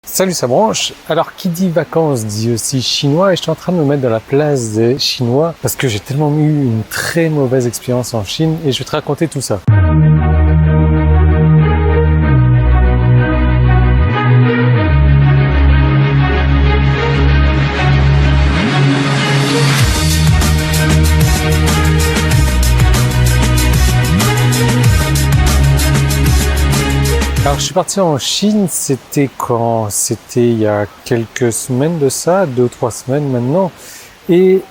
Salut, ça branche. Alors, qui dit vacances dit aussi chinois, et je suis en train de me mettre dans la place des Chinois parce que j'ai tellement eu une très mauvaise expérience en Chine et je vais te raconter tout ça. Alors, je suis parti en Chine, c'était quand? C'était il y a quelques semaines de ça, 2 ou 3 semaines maintenant. Et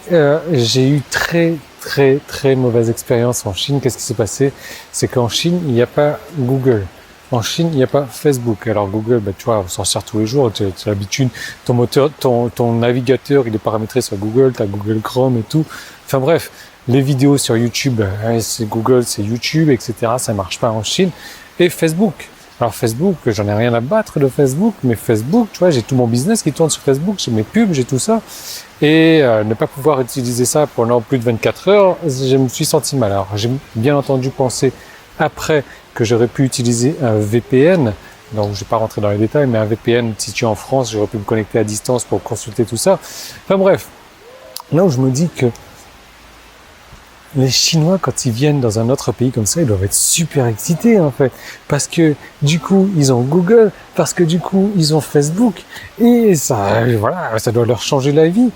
j'ai eu très mauvaise expérience en Chine. Qu'est-ce qui s'est passé? C'est qu'en Chine, il n'y a pas Google. En Chine, il n'y a pas Facebook. Alors Google, tu vois, on s'en sert tous les jours. Tu as l'habitude, ton moteur, ton navigateur, il est paramétré sur Google. Tu as Google Chrome et tout. Enfin bref, les vidéos sur YouTube, c'est Google, c'est YouTube, etc. Ça marche pas en Chine. Et Facebook. Alors Facebook, j'en ai rien à battre de Facebook, mais Facebook, tu vois, j'ai tout mon business qui tourne sur Facebook, j'ai mes pubs, j'ai tout ça. Et ne pas pouvoir utiliser ça pendant plus de 24 heures, je me suis senti mal. Alors j'ai bien entendu pensé après que j'aurais pu utiliser un VPN. Donc je ne vais pas rentrer dans les détails, mais un VPN situé en France, j'aurais pu me connecter à distance pour consulter tout ça. Enfin bref, là où je me dis que les Chinois, quand ils viennent dans un autre pays comme ça, ils doivent être super excités en fait, parce que du coup ils ont Google, parce que du coup ils ont Facebook, et ça, voilà, ça doit leur changer la vie.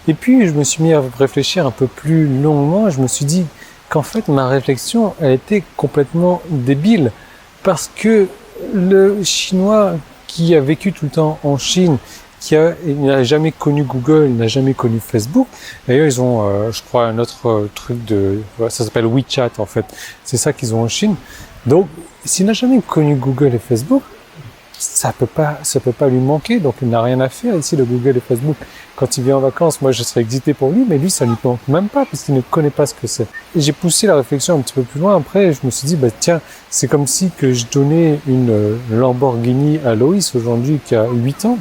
Et puis je me suis mis à réfléchir un peu plus longuement, et je me suis dit qu'en fait ma réflexion elle était complètement débile, parce que le Chinois qui a vécu tout le temps en Chine, il n'a jamais connu Google, il n'a jamais connu Facebook. D'ailleurs, ils ont, je crois, un autre truc ça s'appelle WeChat en fait. C'est ça qu'ils ont en Chine. Donc, s'il n'a jamais connu Google et Facebook, ça peut pas lui manquer. Donc, il n'a rien à faire ici de Google et Facebook. Quand il vient en vacances, moi, je serais excité pour lui, mais lui, ça lui manque même pas parce qu'il ne connaît pas ce que c'est. Et j'ai poussé la réflexion un petit peu plus loin. Après, je me suis dit, tiens, c'est comme si que je donnais une Lamborghini à Loïs aujourd'hui qui a 8 ans.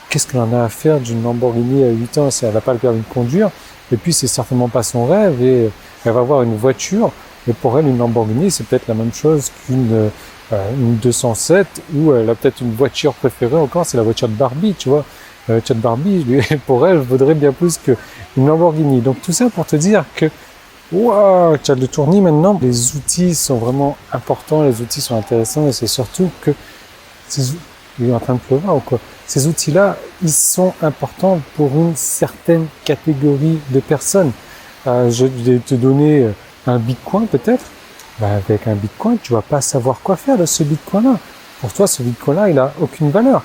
Qu'est-ce qu'elle en a à faire d'une Lamborghini à 8 ans si elle n'a pas le permis de conduire? Et puis, c'est certainement pas son rêve et elle va avoir une voiture. Et pour elle, une Lamborghini, c'est peut-être la même chose qu'une 207 ou elle a peut-être une voiture préférée encore, c'est la voiture de Barbie, tu vois. La voiture de Barbie, pour elle, vaudrait bien plus qu'une Lamborghini. Donc, tout ça pour te dire que, waouh, tu as le tournis maintenant. Les outils sont vraiment importants, les outils sont intéressants et c'est surtout que il est en train de pleuvoir ou quoi? Ces outils-là, ils sont importants pour une certaine catégorie de personnes. Je vais te donner un Bitcoin peut-être. Avec un Bitcoin, tu vas pas savoir quoi faire de ce Bitcoin-là. Pour toi, ce Bitcoin-là, il a aucune valeur.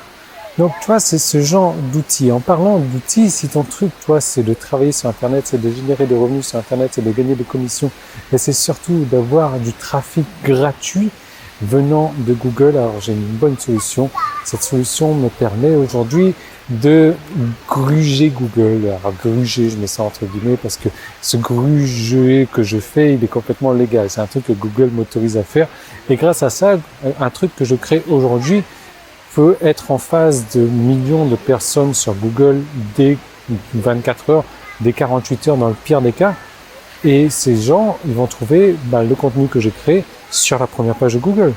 Donc, tu vois, c'est ce genre d'outils. En parlant d'outils, si ton truc, toi, c'est de travailler sur Internet, c'est de générer des revenus sur Internet, c'est de gagner des commissions, et c'est surtout d'avoir du trafic gratuit venant de Google, alors j'ai une bonne solution. Cette solution me permet aujourd'hui de gruger Google. Alors gruger, je mets ça entre guillemets parce que ce gruger que je fais, il est complètement légal. C'est un truc que Google m'autorise à faire. Et grâce à ça, un truc que je crée aujourd'hui peut être en face de millions de personnes sur Google dès 24 heures, dès 48 heures dans le pire des cas. Et ces gens, ils vont trouver le contenu que j'ai créé sur la première page de Google.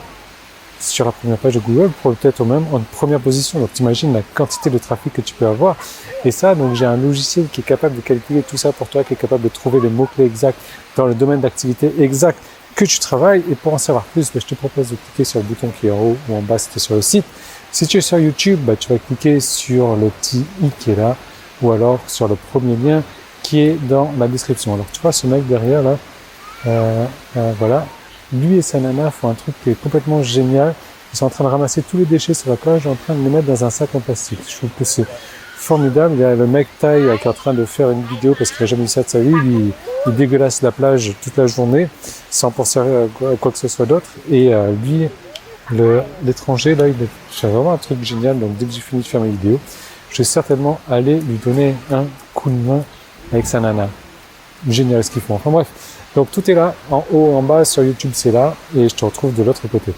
Sur la première page de Google, peut-être même en première position. Donc, t'imagines la quantité de trafic que tu peux avoir. Et ça, donc, j'ai un logiciel qui est capable de calculer tout ça pour toi, qui est capable de trouver les mots-clés exacts dans le domaine d'activité exact que tu travailles. Et pour en savoir plus, je te propose de cliquer sur le bouton qui est en haut ou en bas si tu es sur le site. Si tu es sur YouTube, tu vas cliquer sur le petit i qui est là, ou alors sur le premier lien qui est dans la description. Alors, tu vois, ce mec derrière, là, voilà, lui et sa nana font un truc qui est complètement génial. Ils sont en train de ramasser tous les déchets sur la plage et en train de les mettre dans un sac en plastique. Je trouve que c'est formidable. Il y a le mec Thaï qui est en train de faire une vidéo parce qu'il n'a jamais vu ça de sa vie. Il dégueulasse la plage toute la journée sans penser à quoi que ce soit d'autre. Et lui, l'étranger, là, il fait vraiment un truc génial. Donc, dès que j'ai fini de faire mes vidéos, je vais certainement aller lui donner un coup de main avec sa nana. Génial ce qu'ils font. Enfin bref, donc tout est là, en haut, en bas, sur YouTube c'est là, et je te retrouve de l'autre côté.